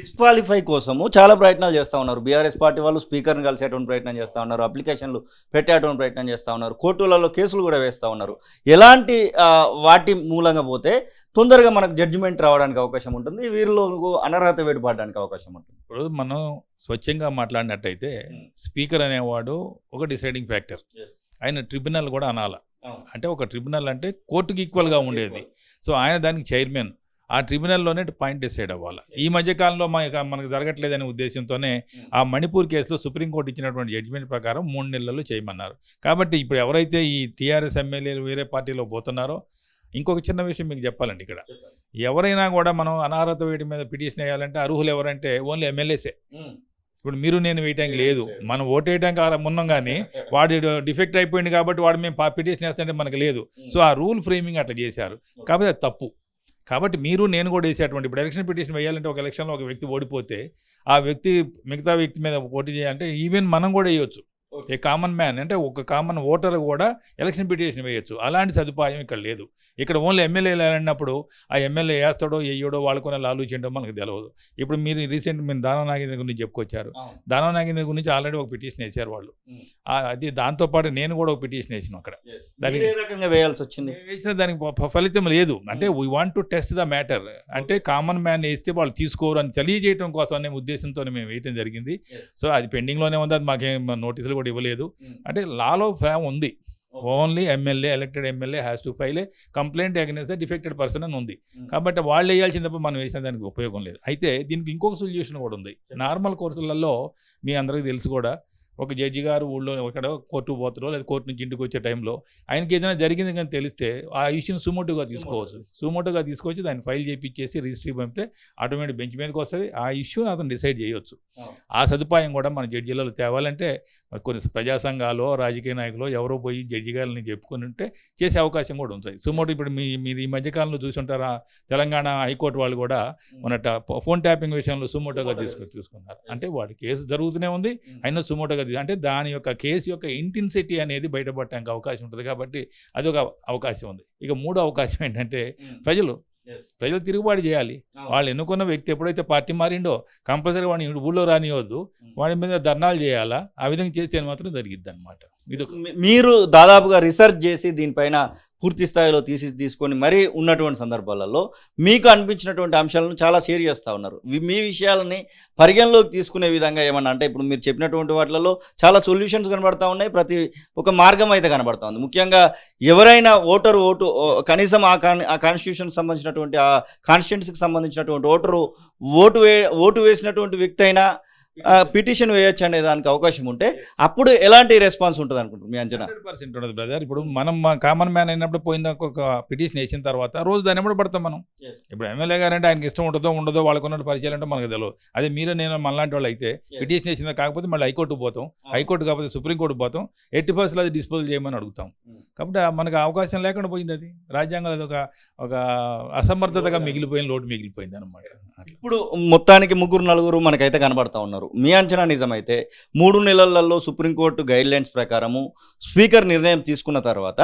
Disqualify కోసము చాలా ప్రయత్నాలు చేస్తూ ఉన్నారు. బీఆర్ఎస్ పార్టీ వాళ్ళు స్పీకర్ని కలిసేటువంటి ప్రయత్నం చేస్తూ ఉన్నారు, అప్లికేషన్లు పెట్టేటువంటి ప్రయత్నం చేస్తూ ఉన్నారు, కోర్టులలో కేసులు కూడా వేస్తూ ఉన్నారు. ఎలాంటి వాటి మూలంగా పోతే తొందరగా మనకు జడ్జిమెంట్ రావడానికి అవకాశం ఉంటుంది, వీరిలో అనర్హత వేటు పడడానికి అవకాశం ఉంటుంది. ఇప్పుడు మనం స్వచ్ఛంగా మాట్లాడినట్టయితే స్పీకర్ అనేవాడు ఒక డిసైడింగ్ ఫ్యాక్టర్. ఆయన ట్రిబ్యునల్ కూడా అనాల, అంటే ఒక ట్రిబ్యునల్ అంటే కోర్టుకి ఈక్వల్గా ఉండేది. సో ఆయన దానికి చైర్మన్, ఆ ట్రిబ్యునల్లోనే పాయింట్ డిసైడ్ అవ్వాలి. ఈ మధ్యకాలంలో మనకు జరగట్లేదనే ఉద్దేశంతోనే ఆ మణిపూర్ కేసులో సుప్రీంకోర్టు ఇచ్చినటువంటి జడ్జిమెంట్ ప్రకారం 3 నెలల్లో చేయమన్నారు. కాబట్టి ఇప్పుడు ఎవరైతే ఈ టీఆర్ఎస్ ఎమ్మెల్యేలు వేరే పార్టీలో పోతున్నారో, ఇంకొక చిన్న విషయం మీకు చెప్పాలండి, ఇక్కడ ఎవరైనా కూడా మనం అనర్హత వేటి మీద పిటిషన్ వేయాలంటే అర్హులు ఎవరంటే ఓన్లీ ఎమ్మెల్యేసే. ఇప్పుడు మీరు నేను వేయటానికి లేదు, మనం ఓటు వేయడానికి ఉన్నాం, కానీ వాడు డిఫెక్ట్ అయిపోయింది కాబట్టి వాడు మేము పిటిషన్ వేస్తుంటే మనకు లేదు. సో ఆ రూల్ ఫ్రేమింగ్ అట్లా చేశారు, కాబట్టి అది తప్పు. కాబట్టి మీరు నేను కూడా వేసేటువంటి ఇప్పుడు ఎలక్షన్ పిటిషన్ వేయాలంటే ఒక ఎలక్షన్లో ఒక వ్యక్తి ఓడిపోతే ఆ వ్యక్తి మిగతా వ్యక్తి మీద పోటీ చేయాలంటే ఈవెన్ మనం కూడా వేయొచ్చు. ఏ కామన్ మ్యాన్ అంటే ఒక కామన్ ఓటర్ కూడా ఎలక్షన్ పిటిషన్ వేయొచ్చు. అలాంటి సదుపాయం ఇక్కడ లేదు. ఇక్కడ ఓన్లీ ఎమ్మెల్యేలు అన్నప్పుడు ఆ ఎమ్మెల్యే వేస్తాడో వేయడో వాళ్ళకున్న లాలూచిండో మనకు తెలియదు. ఇప్పుడు మీరు రీసెంట్ మీరు దానం నాగేంద్ర గురించి చెప్పుకొచ్చారు. దానం నాగేంద్ర గురించి ఆల్రెడీ ఒక పిటిషన్ వేశారు వాళ్ళు. అది దాంతోపాటు నేను కూడా ఒక పిటిషన్ వేసాను. అక్కడ దానికి వేయాల్సి వచ్చింది, వేసిన దానికి ఫలితం లేదు. అంటే we want to test the matter, అంటే కామన్ మ్యాన్ వేస్తే వాళ్ళు తీసుకోరు అని తెలియజేయడం కోసం అనే ఉద్దేశంతో మేము వేయటం జరిగింది. సో అది పెండింగ్లోనే ఉంది, అది మాకేం నోటీసులు కూడా ఇవ్వలేదు. అంటే లాలో ఫ్యామ్ ఉంది, only MLA elected MLA has to file A complaint against the defected person అని ఉంది. కాబట్టి వాళ్ళు వేయాల్సిన తప్ప మనం వేసిన దానికి ఉపయోగం లేదు. అయితే దీనికి ఇంకొక సొల్యూషన్ కూడా ఉంది. నార్మల్ కోర్సులలో మీ అందరికీ తెలుసు కూడా, ఒక జడ్జి గారు ఊళ్ళో ఎక్కడ కోర్టు పోతారో లేదా కోర్టు నుంచి ఇంటికి వచ్చే టైంలో ఆయనకి ఏదైనా జరిగింది కానీ తెలిస్తే ఆ ఇష్యూని సుమోటోగా తీసుకోవచ్చు. సుమోటోగా తీసుకొచ్చి దాన్ని ఫైల్ చేయించేసి రిజిస్ట్రీ పంపితే ఆటోమేటిక్ బెంచ్ మీదకి వస్తుంది. ఆ ఇష్యూని అతను డిసైడ్ చేయవచ్చు. ఆ సదుపాయం కూడా మన జడ్జీలలో తేవాలంటే కొన్ని ప్రజా సంఘాలు రాజకీయ నాయకులు ఎవరో పోయి జడ్జి గారిని చెప్పుకుని ఉంటే చేసే అవకాశం కూడా ఉంటుంది. సుమోటో ఇప్పుడు మీరు ఈ మధ్యకాలంలో చూసుంటారా, తెలంగాణ హైకోర్టు వాళ్ళు కూడా మన ఫోన్ ట్యాపింగ్ విషయంలో సుమోటోగా తీసుకున్నారు. అంటే వాడి కేసు జరుగుతూనే ఉంది, అయినా సుమోటోగా, అంటే దాని యొక్క కేసు యొక్క ఇంటెన్సిటీ అనేది బయటపడటానికి అవకాశం ఉంటుంది. కాబట్టి అదొక అవకాశం ఉంది. ఇక మూడో అవకాశం ఏంటంటే ప్రజలు తిరుగుబాటు చేయాలి. వాళ్ళు ఎన్నుకున్న వ్యక్తి ఎప్పుడైతే పార్టీ మారిండో కంపల్సరీ వాడిని ఊళ్ళో రానియవద్దు, వాడి మీద ధర్నాలు చేయాలా. ఆ విధంగా చేస్తే మాత్రం జరిగిద్ది అనమాట. మీరు దాదాపుగా రీసెర్చ్ చేసి దీనిపైన పూర్తి స్థాయిలో తీసుకొని మరీ ఉన్నటువంటి సందర్భాలలో మీకు అనిపించినటువంటి అంశాలను చాలా షేర్ చేస్తూ ఉన్నారు. మీ విషయాలని పరిగణలోకి తీసుకునే విధంగా ఏమన్నా అంటే ఇప్పుడు మీరు చెప్పినటువంటి వాటిలలో చాలా సొల్యూషన్స్ కనబడతా ఉన్నాయి, ప్రతి ఒక మార్గం అయితే కనబడతా ఉంది. ముఖ్యంగా ఎవరైనా ఓటు కనీసం ఆ కాన్స్టిట్యూషన్కి సంబంధించినటువంటి ఆ కాన్స్టిట్యున్సీకి సంబంధించినటువంటి ఓటు వేసినటువంటి వ్యక్తి అయినా పిటిషన్ వేయొచ్చు అనే దానికి అవకాశం ఉంటే అప్పుడు ఎలాంటి రెస్పాన్స్ ఉంటుంది అనుకుంటున్నారు మీ అంచనా? 100% ఉంటుంది బ్రదర్. ఇప్పుడు మనం కామన్ మ్యాన్ అయినప్పుడు పోయిన ఒక పిటిషన్ వేసిన తర్వాత రోజు దాన్ని ఎప్పుడు పడతాం మనం. ఇప్పుడు ఎమ్మెల్యే గారు అంటే ఆయనకి ఇష్టం ఉంటుందో ఉండదో, వాళ్ళకున్న పరిచయాలు అంటే మనకు తెలియదు. అదే మీరు నేను మనలాంటి వాళ్ళు అయితే పిటిషన్ వేసిందా, కాకపోతే మళ్ళీ హైకోర్టుకు పోతాం, హైకోర్టు కాకపోతే సుప్రీంకోర్టు పోతాం, 80% అది డిస్పోజ్ చేయమని అడుగుతాం. కాబట్టి మనకు అవకాశం లేకుండా పోయింది. అది రాజ్యాంగంలో అది ఒక అసమర్థతగా మిగిలిపోయిన లోటు మిగిలిపోయింది అనమాట. ఇప్పుడు మొత్తానికి 3-4 మనకైతే కనబడతా ఉన్నారు. మీ అంచనా నిజమైతే 3 నెలలలో సుప్రీంకోర్టు గైడ్లైన్స్ ప్రకారము స్పీకర్ నిర్ణయం తీసుకున్న తర్వాత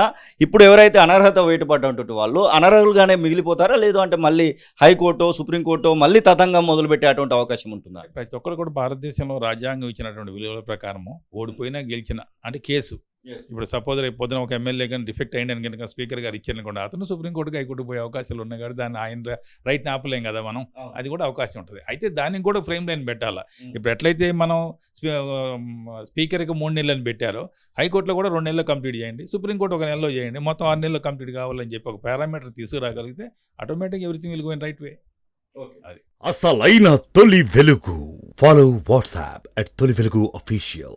ఇప్పుడు ఎవరైతే అనర్హత వేటుపడ్డటువంటి వాళ్ళు అనర్హులుగానే మిగిలిపోతారా, లేదు అంటే మళ్ళీ హైకోర్టు సుప్రీంకోర్టు మళ్ళీ తతంగం మొదలుపెట్టేటువంటి అవకాశం ఉంటుందా? ప్రతి ఒక్కరు కూడా భారతదేశంలో రాజ్యాంగం ఇచ్చినటువంటి విలువల ప్రకారము ఓడిపోయినా గెలిచిన అంటే కేసు, ఇప్పుడు సపోజ్ రేపు పొద్దున ఒక ఎమ్మెల్యే కానీ డిఫెక్ట్ అయ్యిందని కనుక స్పీకర్ గారు ఇచ్చారనుకోండి, అతను సుప్రీంకోర్టుకి హైకోర్టు పోయే అవకాశాలు ఉన్నాయి. కాబట్టి దాన్ని ఆయన రైట్ని ఆపలేం కదా మనం, అది కూడా అవకాశం ఉంటుంది. అయితే దానికి కూడా ఫ్రేమ్ లైన్ పెట్టాలా. ఇప్పుడు ఎట్లయితే మనం స్పీకర్కి 3 నెలలని పెట్టారో హైకోర్టులో కూడా 2 నెలలు కంప్లీట్ చేయండి, సుప్రీంకోర్టు 1 నెలలో చేయండి, మొత్తం 6 నెలలు కంప్లీట్ కావాలని చెప్పి ఒక పారామీటర్ తీసుకురాగలిగితే automatic everything will go in right way. అది అసలైన తొలి వెలుగు. ఫాలో వాట్సాప్ @తొలి వెలుగు అఫీషియల్.